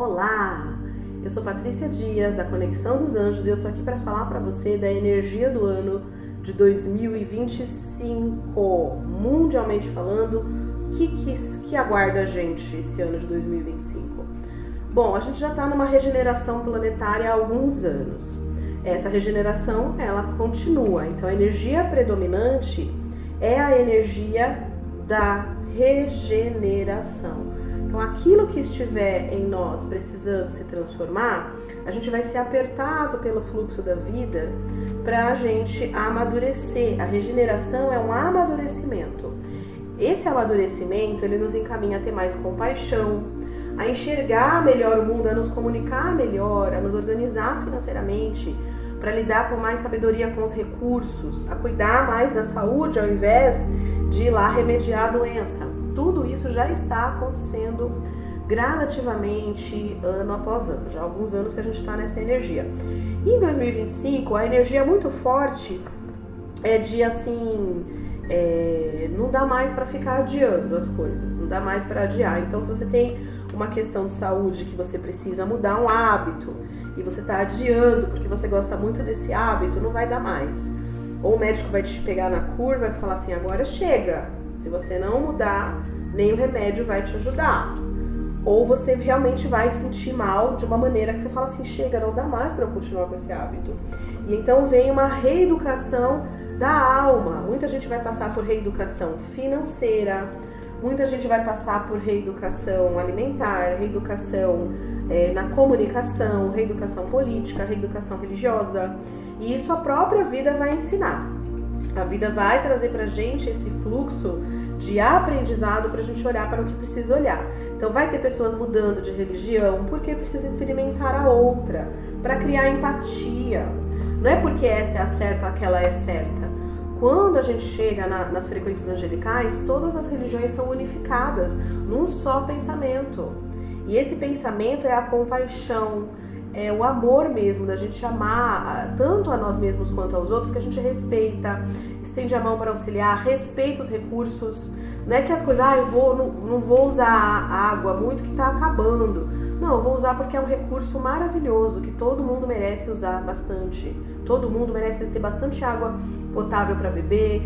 Olá, eu sou Patrícia Dias da Conexão dos Anjos e eu tô aqui para falar para você da energia do ano de 2025, mundialmente falando, que aguarda a gente esse ano de 2025. Bom, a gente já está numa regeneração planetária há alguns anos. Essa regeneração, ela continua, então a energia predominante é a energia da regeneração. Então, aquilo que estiver em nós precisando se transformar, a gente vai ser apertado pelo fluxo da vida para a gente amadurecer. A regeneração é um amadurecimento. Esse amadurecimento, ele nos encaminha a ter mais compaixão, a enxergar melhor o mundo, a nos comunicar melhor, a nos organizar financeiramente, para lidar com mais sabedoria com os recursos, a cuidar mais da saúde ao invés de ir lá remediar a doença. Tudo isso já está acontecendo gradativamente, ano após ano. Já há alguns anos que a gente está nessa energia. E em 2025, a energia muito forte é de assim, não dá mais para ficar adiando as coisas, não dá mais para adiar. Então, se você tem uma questão de saúde que você precisa mudar um hábito e você está adiando porque você gosta muito desse hábito, não vai dar mais. Ou o médico vai te pegar na curva e falar assim, agora chega. Se você não mudar, nem o remédio vai te ajudar. Ou você realmente vai sentir mal de uma maneira que você fala assim, chega, não dá mais para eu continuar com esse hábito. E então vem uma reeducação da alma. Muita gente vai passar por reeducação financeira, muita gente vai passar por reeducação alimentar, reeducação na comunicação, reeducação política, reeducação religiosa. E isso a própria vida vai ensinar. A vida vai trazer pra gente esse fluxo de aprendizado pra gente olhar para o que precisa olhar. Então vai ter pessoas mudando de religião porque precisa experimentar a outra, para criar empatia. Não é porque essa é a certa ou aquela é certa. Quando a gente chega nas frequências angelicais, todas as religiões são unificadas num só pensamento. E esse pensamento é a compaixão, é o amor mesmo, da gente amar tanto a nós mesmos quanto aos outros, que a gente respeita, estende a mão para auxiliar, respeita os recursos. Não é que as coisas, não vou usar a água muito que está acabando. Não, eu vou usar porque é um recurso maravilhoso, que todo mundo merece usar bastante. Todo mundo merece ter bastante água potável para beber,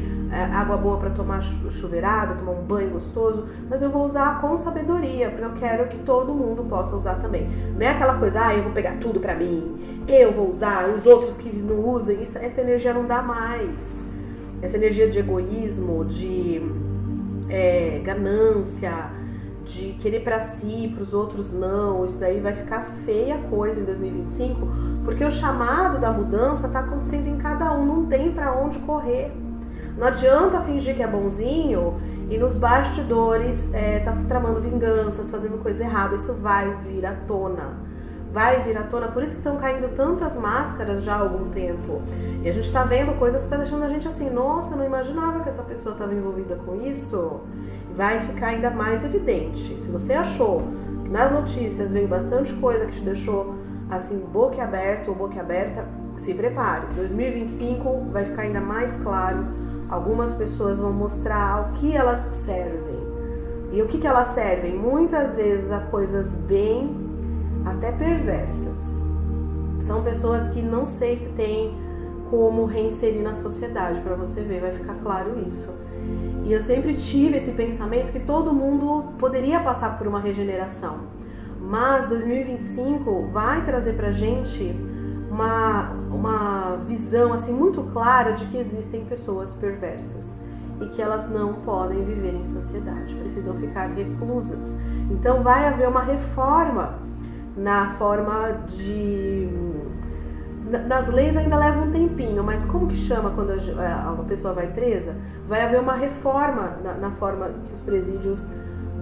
água boa para tomar chuveirada, tomar um banho gostoso, mas eu vou usar com sabedoria, porque eu quero que todo mundo possa usar também. Não é aquela coisa, eu vou pegar tudo para mim, eu vou usar, e os outros que não usem, essa energia não dá mais. Essa energia de egoísmo, de ganância, de querer para si, para os outros não, isso daí vai ficar feia coisa em 2025, porque o chamado da mudança está acontecendo em cada um, não tem para onde correr. Não adianta fingir que é bonzinho e nos bastidores tá tramando vinganças, fazendo coisa errada. Isso vai vir à tona. Vai vir à tona. Por isso que estão caindo tantas máscaras já há algum tempo. E a gente está vendo coisas que tá deixando a gente assim, nossa, eu não imaginava que essa pessoa estava envolvida com isso. Vai ficar ainda mais evidente. Se você achou que nas notícias veio bastante coisa que te deixou assim, boca aberta ou boca aberta, se prepare. 2025 vai ficar ainda mais claro. Algumas pessoas vão mostrar ao que elas servem. E o que elas servem? Muitas vezes a coisas bem, até perversas. São pessoas que não sei se tem como reinserir na sociedade, para você ver, vai ficar claro isso. E eu sempre tive esse pensamento que todo mundo poderia passar por uma regeneração. Mas 2025 vai trazer pra gente uma visão assim muito clara de que existem pessoas perversas e que elas não podem viver em sociedade, precisam ficar reclusas. Então vai haver uma reforma na forma de... Nas leis ainda leva um tempinho, mas como que chama quando uma pessoa vai presa? Vai haver uma reforma na forma que os presídios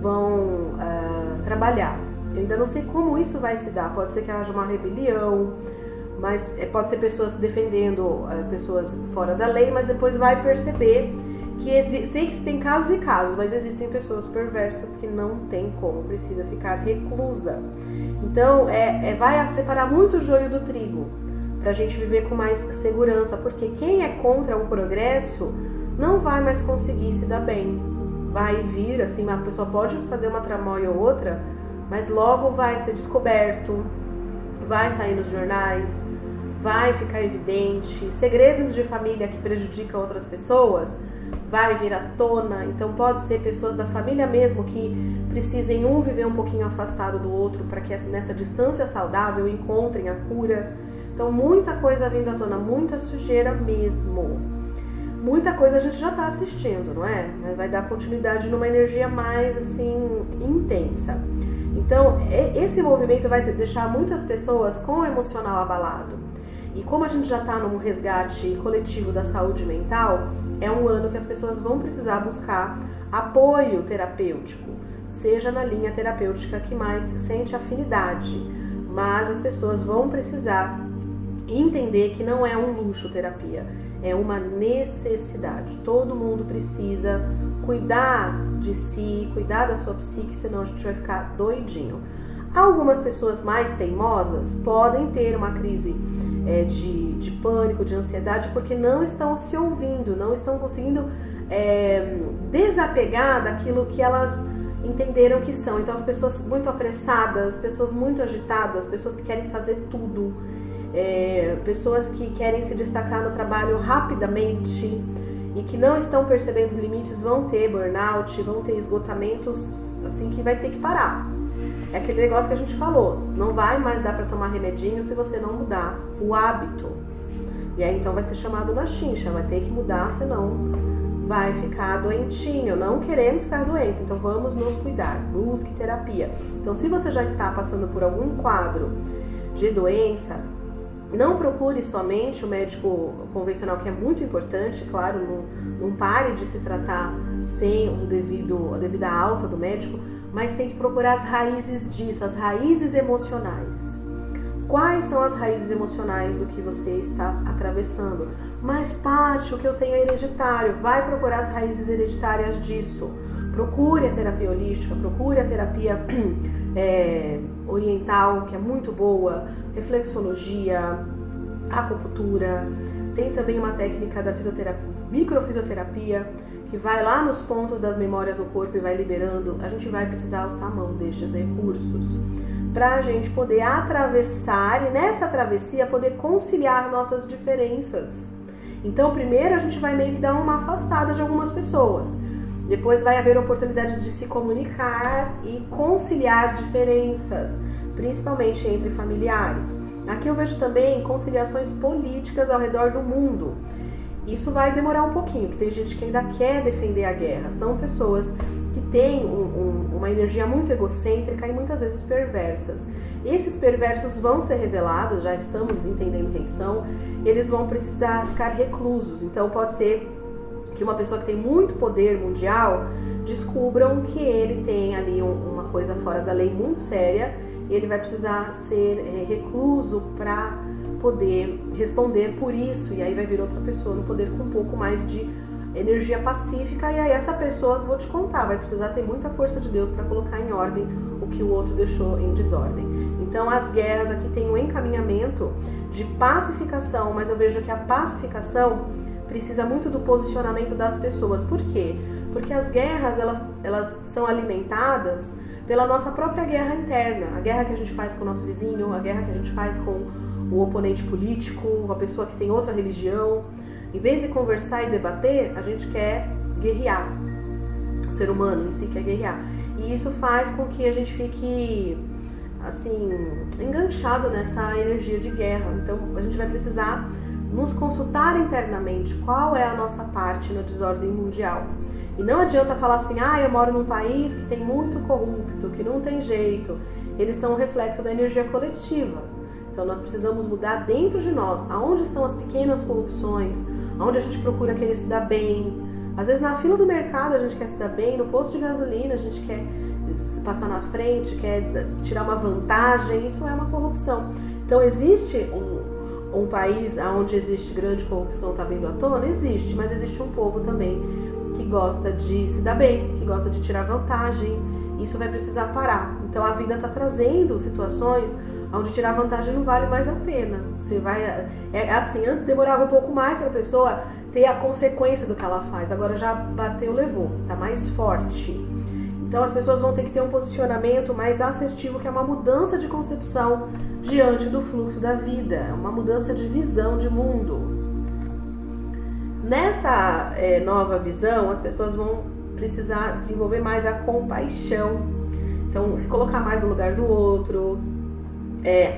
vão trabalhar. Eu ainda não sei como isso vai se dar, pode ser que haja uma rebelião, mas pode ser pessoas defendendo pessoas fora da lei, mas depois vai perceber que sei que tem casos e casos, mas existem pessoas perversas que não tem como, precisa ficar reclusa. Então vai separar muito o joio do trigo, pra gente viver com mais segurança, porque quem é contra o progresso não vai mais conseguir se dar bem. Vai vir, assim, a pessoa pode fazer uma tramóia ou outra, mas logo vai ser descoberto, vai sair nos jornais, vai ficar evidente. Segredos de família que prejudicam outras pessoas vai vir à tona. Então pode ser pessoas da família mesmo que precisem um viver um pouquinho afastado do outro para que nessa distância saudável encontrem a cura. Então muita coisa vindo à tona, muita sujeira mesmo. Muita coisa a gente já está assistindo, não é? Vai dar continuidade numa energia mais assim intensa. Então esse movimento vai deixar muitas pessoas com o emocional abalado. E como a gente já está num resgate coletivo da saúde mental, é um ano que as pessoas vão precisar buscar apoio terapêutico, seja na linha terapêutica que mais sente afinidade, mas as pessoas vão precisar entender que não é um luxo terapia, é uma necessidade. Todo mundo precisa cuidar de si, cuidar da sua psique, senão a gente vai ficar doidinho. Algumas pessoas mais teimosas podem ter uma crise de pânico, de ansiedade, porque não estão se ouvindo, não estão conseguindo desapegar daquilo que elas entenderam que são. Então as pessoas muito apressadas, pessoas muito agitadas, pessoas que querem fazer tudo, pessoas que querem se destacar no trabalho rapidamente e que não estão percebendo os limites, vão ter burnout, vão ter esgotamentos assim que vai ter que parar. É aquele negócio que a gente falou, não vai mais dar para tomar remedinho se você não mudar o hábito. E aí então vai ser chamado na chincha, vai ter que mudar, senão vai ficar doentinho. Não queremos ficar doentes, então vamos nos cuidar, busque terapia. Então se você já está passando por algum quadro de doença, não procure somente o médico convencional, que é muito importante, claro, não pare de se tratar sem a devida alta do médico, mas tem que procurar as raízes disso, as raízes emocionais. Quais são as raízes emocionais do que você está atravessando? Mas, Paty, o que eu tenho é hereditário. Vai procurar as raízes hereditárias disso. Procure a terapia holística, procure a terapia oriental, que é muito boa, reflexologia, acupuntura. Tem também uma técnica da microfisioterapia, que vai lá nos pontos das memórias no corpo e vai liberando. A gente vai precisar alçar a mão destes recursos para a gente poder atravessar e nessa travessia poder conciliar nossas diferenças. Então primeiro a gente vai meio que dar uma afastada de algumas pessoas, depois vai haver oportunidades de se comunicar e conciliar diferenças, principalmente entre familiares. Aqui eu vejo também conciliações políticas ao redor do mundo. Isso vai demorar um pouquinho, porque tem gente que ainda quer defender a guerra. São pessoas que têm uma energia muito egocêntrica e muitas vezes perversas. Esses perversos vão ser revelados, já estamos entendendo quem são, eles vão precisar ficar reclusos. Então pode ser que uma pessoa que tem muito poder mundial descubram que ele tem ali uma coisa fora da lei muito séria, e ele vai precisar ser recluso para poder responder por isso, e aí vai vir outra pessoa no poder com um pouco mais de energia pacífica, e aí essa pessoa, vou te contar, vai precisar ter muita força de Deus para colocar em ordem o que o outro deixou em desordem. Então as guerras aqui tem um encaminhamento de pacificação, mas eu vejo que a pacificação precisa muito do posicionamento das pessoas. Por quê? Porque as guerras, elas são alimentadas pela nossa própria guerra interna, a guerra que a gente faz com o nosso vizinho, a guerra que a gente faz com o oponente político, uma pessoa que tem outra religião. Em vez de conversar e debater, a gente quer guerrear. O ser humano em si quer guerrear. E isso faz com que a gente fique, assim, enganchado nessa energia de guerra. Então, a gente vai precisar nos consultar internamente qual é a nossa parte na desordem mundial. E não adianta falar assim, eu moro num país que tem muito corrupto, que não tem jeito. Eles são um reflexo da energia coletiva. Então nós precisamos mudar dentro de nós, aonde estão as pequenas corrupções, aonde a gente procura querer se dar bem. Às vezes na fila do mercado a gente quer se dar bem, no posto de gasolina a gente quer passar na frente, quer tirar uma vantagem, isso é uma corrupção. Então existe um país onde existe grande corrupção, está vindo à tona? Existe, mas existe um povo também que gosta de se dar bem, que gosta de tirar vantagem. Isso vai precisar parar. Então a vida está trazendo situações onde tirar vantagem não vale mais a pena. Você vai, assim, antes demorava um pouco mais para a pessoa ter a consequência do que ela faz, agora já bateu, levou, tá mais forte. Então as pessoas vão ter que ter um posicionamento mais assertivo, que é uma mudança de concepção diante do fluxo da vida, uma mudança de visão de mundo. Nessa nova visão, as pessoas vão precisar desenvolver mais a compaixão. Então, se colocar mais no lugar do outro,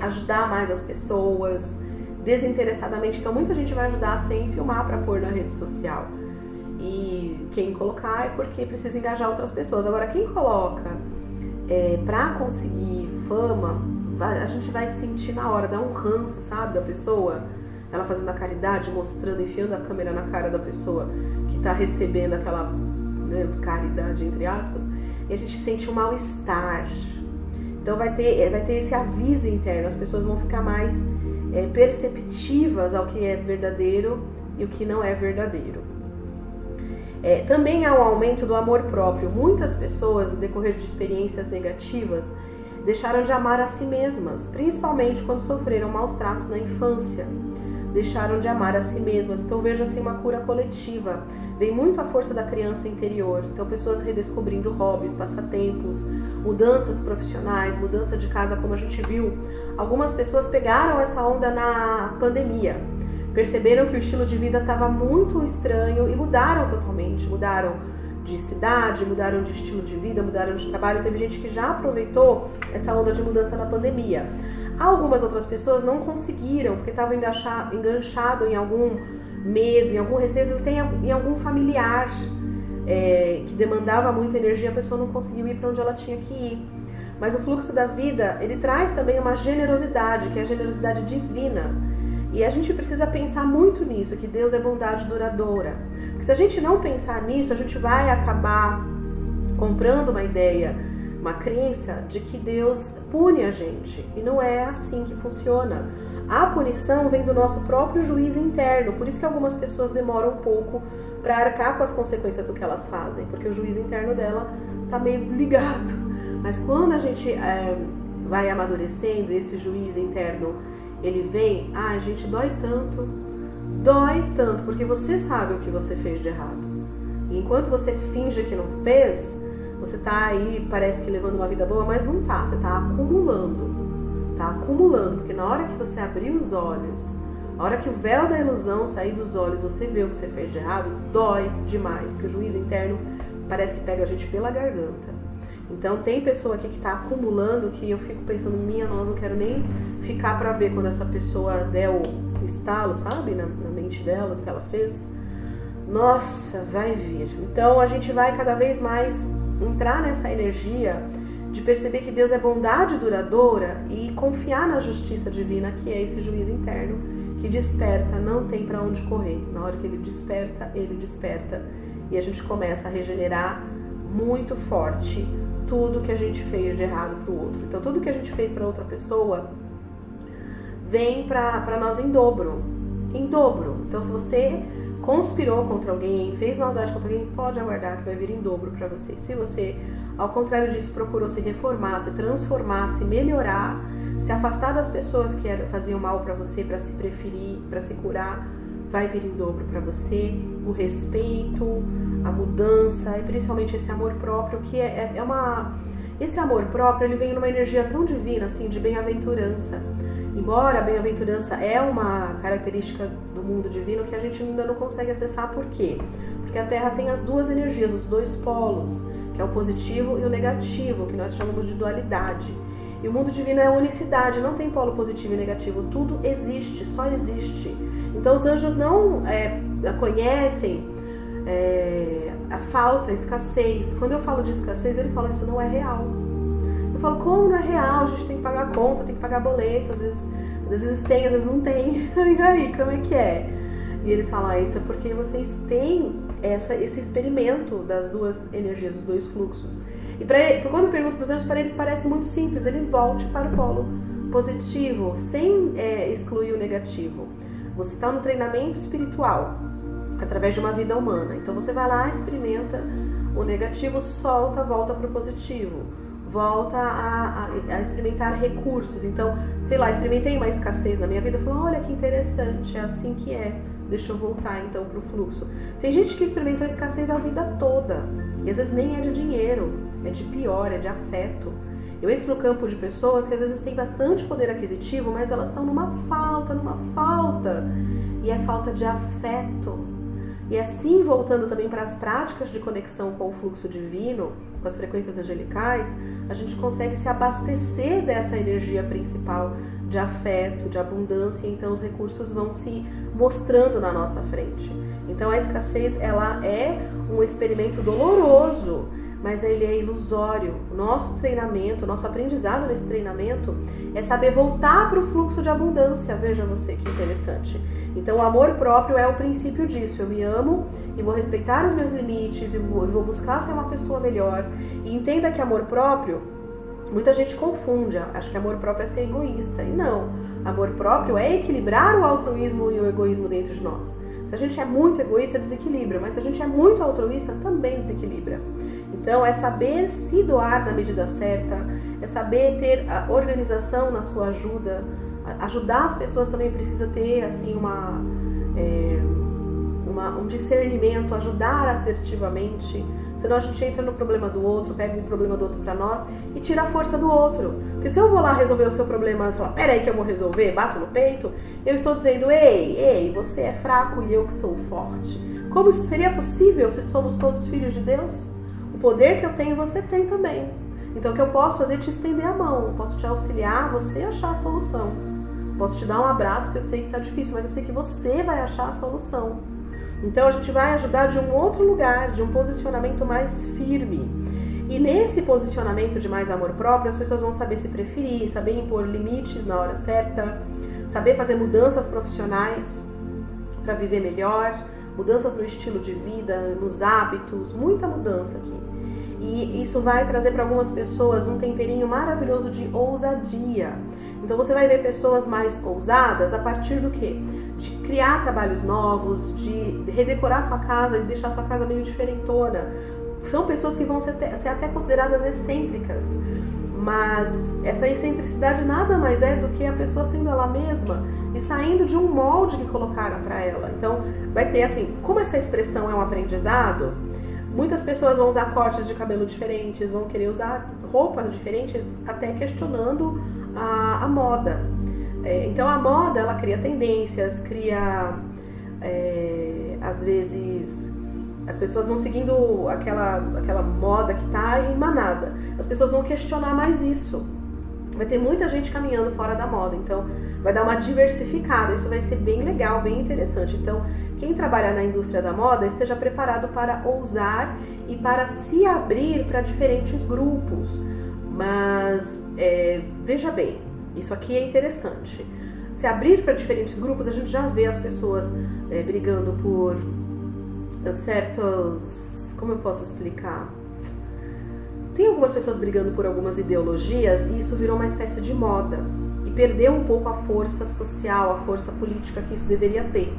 ajudar mais as pessoas, desinteressadamente. Então, muita gente vai ajudar sem filmar para pôr na rede social. E quem colocar é porque precisa engajar outras pessoas. Agora, quem coloca para conseguir fama, a gente vai sentir na hora, dá um ranço, sabe, da pessoa. Ela fazendo a caridade, mostrando, enfiando a câmera na cara da pessoa que está recebendo aquela caridade, entre aspas. E a gente sente um mal-estar. Então vai ter esse aviso interno, as pessoas vão ficar mais perceptivas ao que é verdadeiro e o que não é verdadeiro. Também há um aumento do amor próprio. Muitas pessoas, no decorrer de experiências negativas, deixaram de amar a si mesmas, principalmente quando sofreram maus tratos na infância. Deixaram de amar a si mesmas. Então vejo assim uma cura coletiva. Vem muito a força da criança interior. Então pessoas redescobrindo hobbies, passatempos, mudanças profissionais, mudança de casa, como a gente viu. Algumas pessoas pegaram essa onda na pandemia. Perceberam que o estilo de vida estava muito estranho e mudaram totalmente. Mudaram de cidade, mudaram de estilo de vida, mudaram de trabalho. Teve gente que já aproveitou essa onda de mudança na pandemia. Algumas outras pessoas não conseguiram, porque estavam enganchado em algum medo, em algum receio, até em algum familiar que demandava muita energia, a pessoa não conseguiu ir para onde ela tinha que ir. Mas o fluxo da vida, ele traz também uma generosidade, que é a generosidade divina. E a gente precisa pensar muito nisso, que Deus é bondade duradoura. Porque se a gente não pensar nisso, a gente vai acabar comprando uma ideia, uma crença de que Deus pune a gente. E não é assim que funciona. A punição vem do nosso próprio juízo interno. Por isso que algumas pessoas demoram um pouco para arcar com as consequências do que elas fazem. Porque o juízo interno dela está meio desligado. Mas quando a gente vai amadurecendo, esse juízo interno, ele vem, a gente dói tanto, porque você sabe o que você fez de errado. E enquanto você finge que não fez, você tá aí, parece que levando uma vida boa, mas não tá, você tá acumulando, porque na hora que você abrir os olhos, na hora que o véu da ilusão sair dos olhos, você vê o que você fez de errado, dói demais, porque o juízo interno parece que pega a gente pela garganta. Então tem pessoa aqui que tá acumulando que eu fico pensando, minha nossa, não quero nem ficar pra ver quando essa pessoa der o estalo, sabe, na mente dela, do que ela fez. Nossa, vai vir. Então a gente vai cada vez mais entrar nessa energia de perceber que Deus é bondade duradoura e confiar na justiça divina, que é esse juízo interno que desperta, não tem pra onde correr. Na hora que ele desperta e a gente começa a regenerar muito forte tudo que a gente fez de errado pro outro. Então tudo que a gente fez pra outra pessoa vem pra nós em dobro. Então se você conspirou contra alguém, fez maldade contra alguém, pode aguardar que vai vir em dobro pra você. Se você, ao contrário disso, procurou se reformar, se transformar, se melhorar, se afastar das pessoas que faziam mal pra você, pra se preferir, pra se curar, vai vir em dobro pra você. O respeito, a mudança e principalmente esse amor próprio, que esse amor próprio, ele vem numa energia tão divina, assim, de bem-aventurança. Embora a bem-aventurança é uma característica do mundo divino que a gente ainda não consegue acessar. Por quê? Porque a Terra tem as duas energias, os dois polos, que é o positivo e o negativo, que nós chamamos de dualidade. E o mundo divino é unicidade, não tem polo positivo e negativo, tudo existe, só existe. Então os anjos não conhecem a falta, a escassez. Quando eu falo de escassez, eles falam, isso não é real. Eu falo, como não é real? A gente tem que pagar conta, tem que pagar boleto, às vezes tem, às vezes não tem. E aí, como é que é? E eles falam, isso é porque vocês têm esse experimento das duas energias, dos dois fluxos. E quando eu pergunto para os anjos, para eles parece muito simples, ele volte para o polo positivo, sem excluir o negativo. Você está no treinamento espiritual, através de uma vida humana. Então você vai lá, experimenta o negativo, solta, volta para o positivo. Volta a experimentar recursos. Então, sei lá, experimentei uma escassez na minha vida, falei, olha que interessante, é assim que é. Deixa eu voltar então para o fluxo. Tem gente que experimentou a escassez a vida toda. E às vezes nem é de dinheiro, é de pior, é de afeto. Eu entro no campo de pessoas que às vezes têm bastante poder aquisitivo, mas elas estão numa falta. E é falta de afeto. E assim, voltando também para as práticas de conexão com o fluxo divino, com as frequências angelicais, a gente consegue se abastecer dessa energia principal de afeto, de abundância, e então os recursos vão se mostrando na nossa frente. Então a escassez, ela é um experimento doloroso, mas ele é ilusório. O nosso treinamento, o nosso aprendizado nesse treinamento é saber voltar para o fluxo de abundância. Veja você que interessante. Então o amor próprio é o princípio disso. Eu me amo e vou respeitar os meus limites e vou buscar ser uma pessoa melhor. E entenda que amor próprio, muita gente confunde, acha que amor próprio é ser egoísta. E não, amor próprio é equilibrar o altruísmo e o egoísmo dentro de nós. Se a gente é muito egoísta, desequilibra, mas se a gente é muito altruísta, também desequilibra. Então é saber se doar na medida certa, é saber ter a organização na sua ajuda. Ajudar as pessoas também precisa ter assim um discernimento, ajudar assertivamente. Senão a gente entra no problema do outro, pega o problema do outro pra nós e tira a força do outro. Porque se eu vou lá resolver o seu problema e falar, peraí que eu vou resolver, bato no peito, eu estou dizendo, ei, você é fraco e eu que sou forte. Como isso seria possível se somos todos filhos de Deus? O poder que eu tenho, você tem também. Então o que eu posso fazer é te estender a mão, eu posso te auxiliar, você achar a solução. Posso te dar um abraço, porque eu sei que tá difícil, mas eu sei que você vai achar a solução. Então a gente vai ajudar de um outro lugar, de um posicionamento mais firme. E nesse posicionamento de mais amor próprio, as pessoas vão saber se preferir, saber impor limites na hora certa, saber fazer mudanças profissionais para viver melhor, mudanças no estilo de vida, nos hábitos, muita mudança aqui. E isso vai trazer para algumas pessoas um temperinho maravilhoso de ousadia. Então você vai ver pessoas mais ousadas a partir do quê? De criar trabalhos novos, de redecorar sua casa e deixar sua casa meio diferentona. São pessoas que vão ser até consideradas excêntricas, mas essa excentricidade nada mais é do que a pessoa sendo ela mesma e saindo de um molde que colocaram para ela. Então vai ter assim, como essa expressão é um aprendizado, muitas pessoas vão usar cortes de cabelo diferentes, vão querer usar roupas diferentes, até questionando a moda. Então a moda, ela cria tendências, cria às vezes as pessoas vão seguindo aquela moda que tá em manada. As pessoas vão questionar mais isso. Vai ter muita gente caminhando fora da moda, então vai dar uma diversificada. Isso vai ser bem legal, bem interessante. Então quem trabalhar na indústria da moda esteja preparado para ousar e para se abrir para diferentes grupos. Mas veja bem, isso aqui é interessante. Se abrir para diferentes grupos, a gente já vê as pessoas brigando por certos... Como eu posso explicar? Tem algumas pessoas brigando por algumas ideologias e isso virou uma espécie de moda. E perdeu um pouco a força social, a força política que isso deveria ter.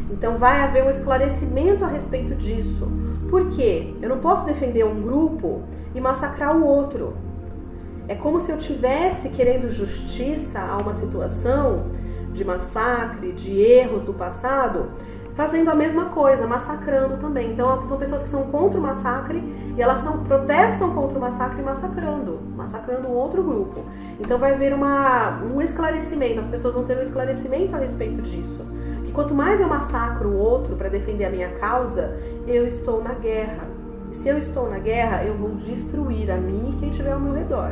Então vai haver um esclarecimento a respeito disso. Por quê? Eu não posso defender um grupo e massacrar o outro. É como se eu estivesse querendo justiça a uma situação de massacre, de erros do passado, fazendo a mesma coisa, massacrando também. Então são pessoas que são contra o massacre e elas protestam contra o massacre massacrando um outro grupo. Então vai haver um esclarecimento, as pessoas vão ter um esclarecimento a respeito disso. Que quanto mais eu massacro o outro para defender a minha causa, eu estou na guerra. E se eu estou na guerra, eu vou destruir a mim e quem estiver ao meu redor.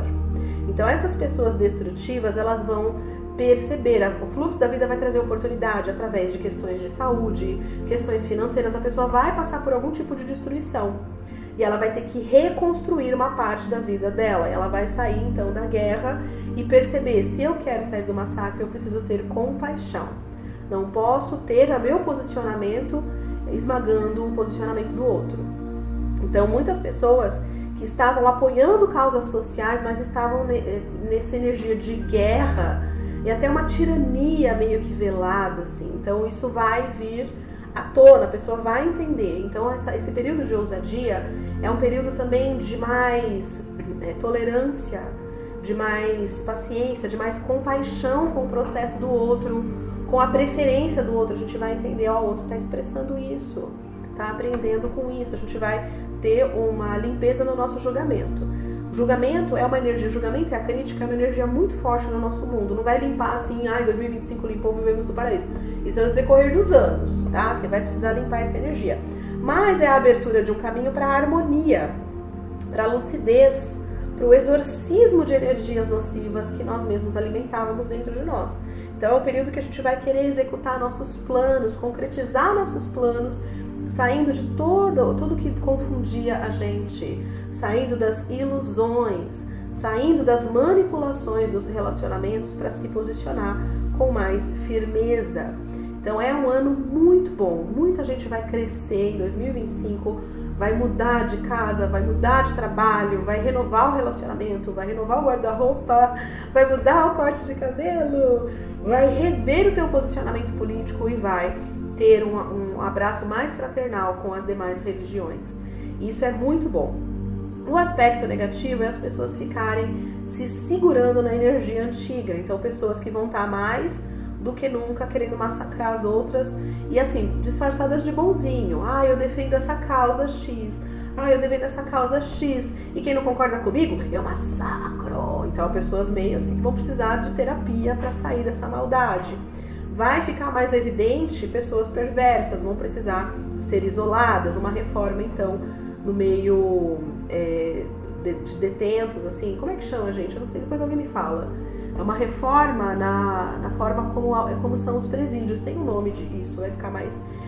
Então essas pessoas destrutivas, elas vão perceber, o fluxo da vida vai trazer oportunidade através de questões de saúde, questões financeiras, a pessoa vai passar por algum tipo de destruição e ela vai ter que reconstruir uma parte da vida dela, ela vai sair então da guerra e perceber, se eu quero sair do massacre, eu preciso ter compaixão, não posso ter o meu posicionamento esmagando o posicionamento do outro. Então muitas pessoas que estavam apoiando causas sociais, mas estavam nessa energia de guerra e até uma tirania meio que velada, assim. Então isso vai vir à tona, a pessoa vai entender. Então esse período de ousadia é um período também de mais tolerância, de mais paciência, de mais compaixão com o processo do outro, com a preferência do outro, a gente vai entender, ó, o outro está expressando isso, está aprendendo com isso, a gente vai ter uma limpeza no nosso julgamento. O julgamento é uma energia, o julgamento e a crítica é uma energia muito forte no nosso mundo, não vai limpar assim, em 2025 limpou, vivemos no paraíso. Isso é no decorrer dos anos, tá? Porque vai precisar limpar essa energia. Mas é a abertura de um caminho para a harmonia, para a lucidez, para o exorcismo de energias nocivas que nós mesmos alimentávamos dentro de nós. Então é o período que a gente vai querer executar nossos planos, concretizar nossos planos, saindo de tudo que confundia a gente, saindo das ilusões, saindo das manipulações dos relacionamentos para se posicionar com mais firmeza. Então é um ano muito bom, muita gente vai crescer em 2025, vai mudar de casa, vai mudar de trabalho, vai renovar o relacionamento, vai renovar o guarda-roupa, vai mudar o corte de cabelo, vai rever o seu posicionamento político e vai ter um abraço mais fraternal com as demais religiões. Isso é muito bom. O aspecto negativo é as pessoas ficarem se segurando na energia antiga. Então, pessoas que vão estar mais do que nunca querendo massacrar as outras e assim, disfarçadas de bonzinho. Eu defendo essa causa X. Eu defendo essa causa X. E quem não concorda comigo, eu massacro. Então, pessoas meio assim que vão precisar de terapia para sair dessa maldade. Vai ficar mais evidente pessoas perversas, vão precisar ser isoladas. Uma reforma, então, no meio de detentos, assim, como é que chama, gente? Eu não sei, depois alguém me fala. É uma reforma na forma como são os presídios, tem um nome disso,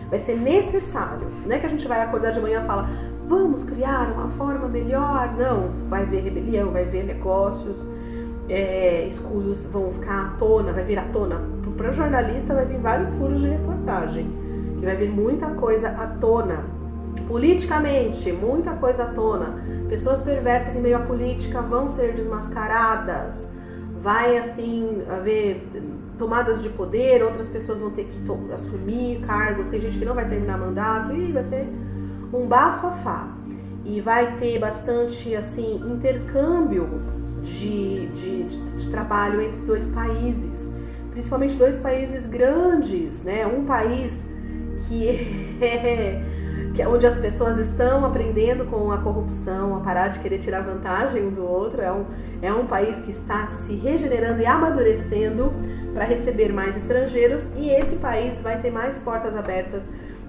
vai ser necessário. Não é que a gente vai acordar de manhã e fala, vamos criar uma forma melhor. Não, vai haver rebelião, vai haver negócios, escusos vão ficar à tona, vai vir à tona. Para o jornalista vai vir vários furos de reportagem, que vai vir muita coisa à tona. Politicamente, muita coisa à tona. Pessoas perversas em meio à política vão ser desmascaradas. Vai, assim, haver tomadas de poder, outras pessoas vão ter que assumir cargos, tem gente que não vai terminar mandato, e vai ser um bafafá. E vai ter bastante, assim, intercâmbio de trabalho entre dois países, principalmente dois países grandes, né? Um país que é onde as pessoas estão aprendendo com a corrupção, a parar de querer tirar vantagem um do outro. É um país que está se regenerando e amadurecendo para receber mais estrangeiros, e esse país vai ter mais portas abertas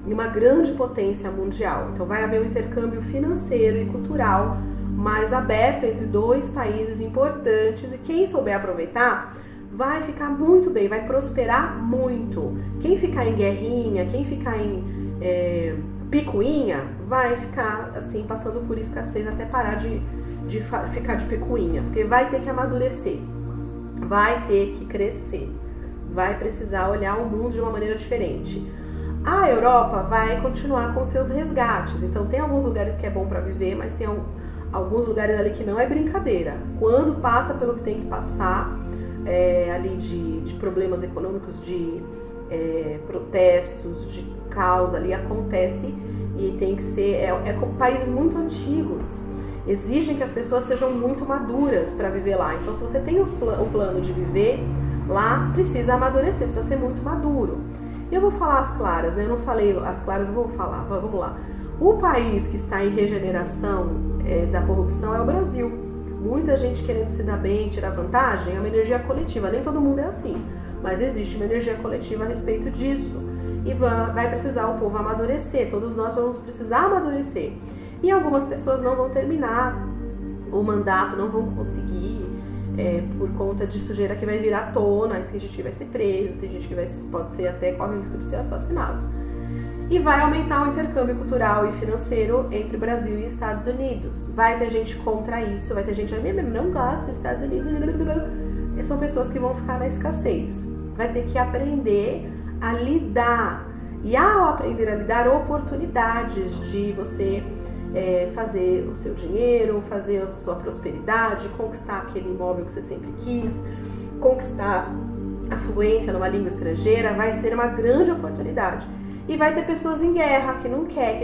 em uma grande potência mundial. Então vai haver um intercâmbio financeiro e cultural mais aberto entre dois países importantes, e quem souber aproveitar vai ficar muito bem, vai prosperar muito. Quem ficar em guerrinha, quem ficar em picuinha, vai ficar assim, passando por escassez até parar de ficar de picuinha, porque vai ter que amadurecer, vai ter que crescer, vai precisar olhar o mundo de uma maneira diferente. A Europa vai continuar com seus resgates, então tem alguns lugares que é bom para viver, mas tem alguns lugares ali que não é brincadeira. Quando passa pelo que tem que passar, ali de problemas econômicos, de protestos, de caos ali, acontece, e tem que ser, com países muito antigos, exigem que as pessoas sejam muito maduras para viver lá. Então, se você tem o plano de viver lá, precisa amadurecer, precisa ser muito maduro. E eu vou falar as claras, né? Eu não falei as claras, eu vou falar, vamos lá. O país que está em regeneração da corrupção é o Brasil. Muita gente querendo se dar bem, tirar vantagem, é uma energia coletiva. Nem todo mundo é assim, mas existe uma energia coletiva a respeito disso. E vai precisar o povo amadurecer, todos nós vamos precisar amadurecer. E algumas pessoas não vão terminar o mandato, não vão conseguir, por conta de sujeira que vai vir à tona. Tem gente que vai ser preso, tem gente que pode ser até corre o risco de ser assassinado. E vai aumentar o intercâmbio cultural e financeiro entre Brasil e Estados Unidos. Vai ter gente contra isso, vai ter gente que não gosta dos Estados Unidos. E são pessoas que vão ficar na escassez. Vai ter que aprender a lidar. E ao aprender a lidar, oportunidades de você fazer o seu dinheiro, fazer a sua prosperidade, conquistar aquele imóvel que você sempre quis, conquistar a fluência numa língua estrangeira, vai ser uma grande oportunidade. E vai ter pessoas em guerra que não quer,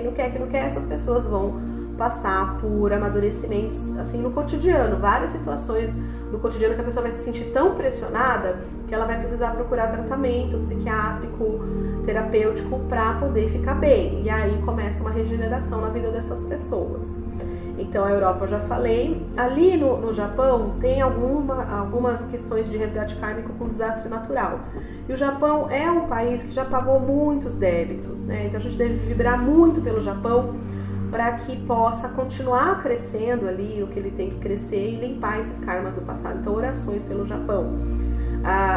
essas pessoas vão passar por amadurecimentos assim no cotidiano, várias situações no cotidiano que a pessoa vai se sentir tão pressionada que ela vai precisar procurar tratamento psiquiátrico, terapêutico para poder ficar bem. E aí começa uma regeneração na vida dessas pessoas. Então a Europa eu já falei. Ali no Japão tem algumas questões de resgate kármico com desastre natural. E o Japão é um país que já pagou muitos débitos, né? Então a gente deve vibrar muito pelo Japão para que possa continuar crescendo ali o que ele tem que crescer e limpar esses karmas do passado. Então orações pelo Japão.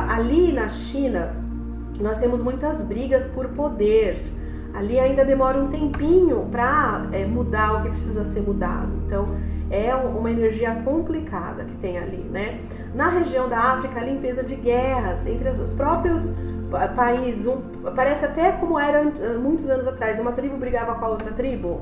Ali na China nós temos muitas brigas por poder. Ali ainda demora um tempinho para mudar o que precisa ser mudado. Então, é uma energia complicada que tem ali, né? Na região da África, a limpeza de guerras entre os próprios países. Parece até como era muitos anos atrás. Uma tribo brigava com a outra tribo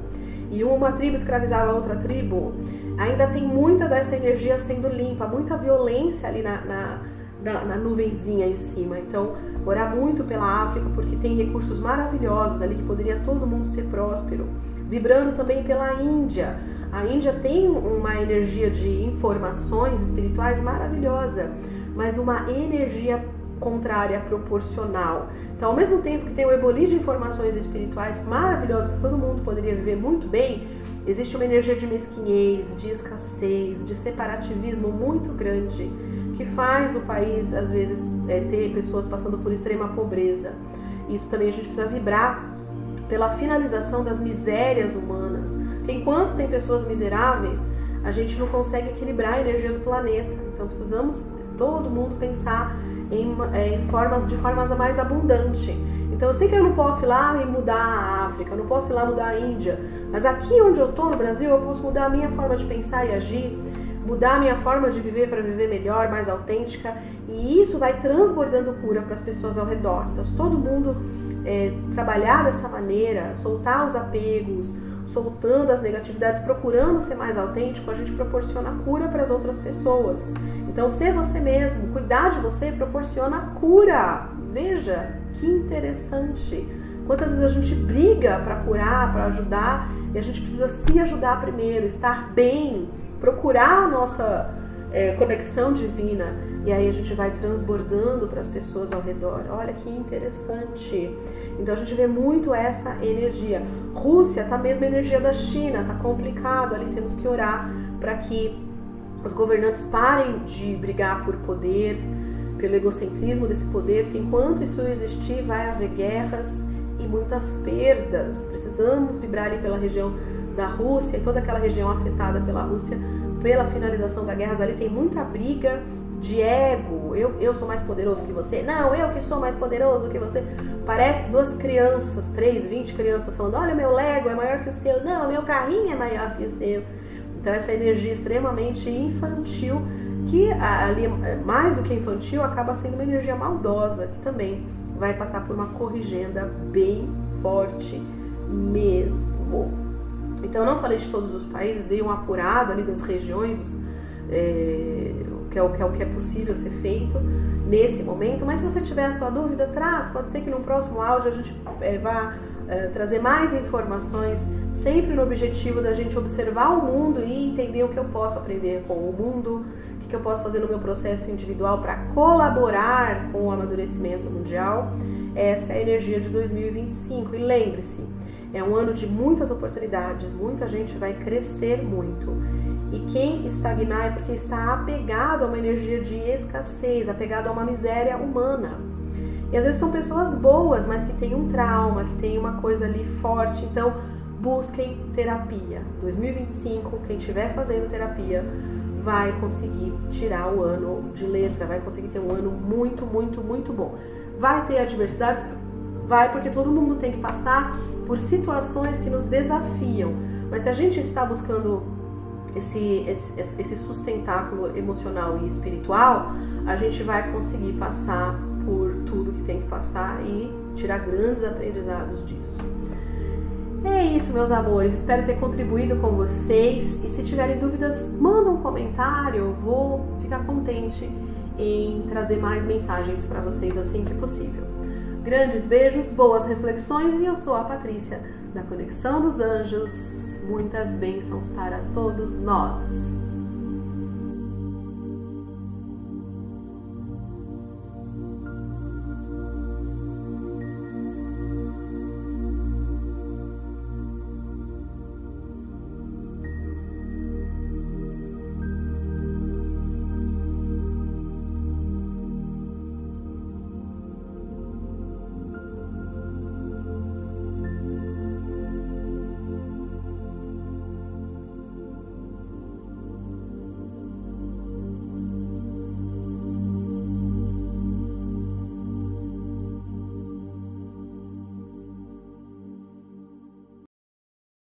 e uma tribo escravizava a outra tribo. Ainda tem muita dessa energia sendo limpa, muita violência ali na nuvenzinha em cima. Então, orar muito pela África, porque tem recursos maravilhosos ali que poderia todo mundo ser próspero. Vibrando também pela Índia. A Índia tem uma energia de informações espirituais maravilhosa, mas uma energia contrária, proporcional. Então, ao mesmo tempo que tem o eboli de informações espirituais maravilhosas que todo mundo poderia viver muito bem, existe uma energia de mesquinhez, de escassez, de separativismo muito grande, que faz o país, às vezes, ter pessoas passando por extrema pobreza. Isso também a gente precisa vibrar pela finalização das misérias humanas. Porque enquanto tem pessoas miseráveis, a gente não consegue equilibrar a energia do planeta. Então precisamos, todo mundo, pensar de formas mais abundantes. Então eu sei que eu não posso ir lá e mudar a África, eu não posso ir lá mudar a Índia, mas aqui onde eu estou, no Brasil, eu posso mudar a minha forma de pensar e agir, mudar a minha forma de viver para viver melhor, mais autêntica, e isso vai transbordando cura para as pessoas ao redor. Então, se todo mundo trabalhar dessa maneira, soltar os apegos, soltando as negatividades, procurando ser mais autêntico, a gente proporciona cura para as outras pessoas. Então, ser você mesmo, cuidar de você, proporciona cura. Veja que interessante. Quantas vezes a gente briga para curar, para ajudar, e a gente precisa se ajudar primeiro, estar bem, procurar a nossa conexão divina, e aí a gente vai transbordando para as pessoas ao redor. Olha que interessante. Então a gente vê muito essa energia. Rússia tá a mesma energia da China, tá complicado ali, temos que orar para que os governantes parem de brigar por poder, pelo egocentrismo desse poder, porque enquanto isso existir vai haver guerras e muitas perdas. Precisamos vibrar ali pela região da Rússia e toda aquela região afetada pela Rússia, pela finalização da guerra. Ali tem muita briga de ego. Eu sou mais poderoso que você. Não, eu que sou mais poderoso que você. Parece duas crianças, 20 crianças falando: olha, meu Lego é maior que o seu. Não, meu carrinho é maior que o seu. Então essa energia extremamente infantil, que ali, mais do que infantil, acaba sendo uma energia maldosa, que também vai passar por uma corrigenda bem forte mesmo. Então eu não falei de todos os países, dei um apurado ali das regiões, que é o que é possível ser feito nesse momento. Mas se você tiver a sua dúvida, traz. Pode ser que no próximo áudio a gente vá trazer mais informações, sempre no objetivo da gente observar o mundo e entender o que eu posso aprender com o mundo, o que eu posso fazer no meu processo individual para colaborar com o amadurecimento mundial. Essa é a energia de 2025. E lembre-se, é um ano de muitas oportunidades, muita gente vai crescer muito. E quem estagnar é porque está apegado a uma energia de escassez, apegado a uma miséria humana. E às vezes são pessoas boas, mas que têm um trauma, que têm uma coisa ali forte. Então, busquem terapia. 2025, quem estiver fazendo terapia, vai conseguir tirar o ano de letra, vai conseguir ter um ano muito, muito, muito bom. Vai ter adversidades? Vai, porque todo mundo tem que passar por situações que nos desafiam. Mas se a gente está buscando esse sustentáculo emocional e espiritual, a gente vai conseguir passar por tudo que tem que passar e tirar grandes aprendizados disso. É isso, meus amores, espero ter contribuído com vocês, e se tiverem dúvidas, manda um comentário, eu vou ficar contente em trazer mais mensagens para vocês assim que possível. Grandes beijos, boas reflexões, e eu sou a Patrícia, da Conexão dos Anjos. muitas bênçãos para todos nós.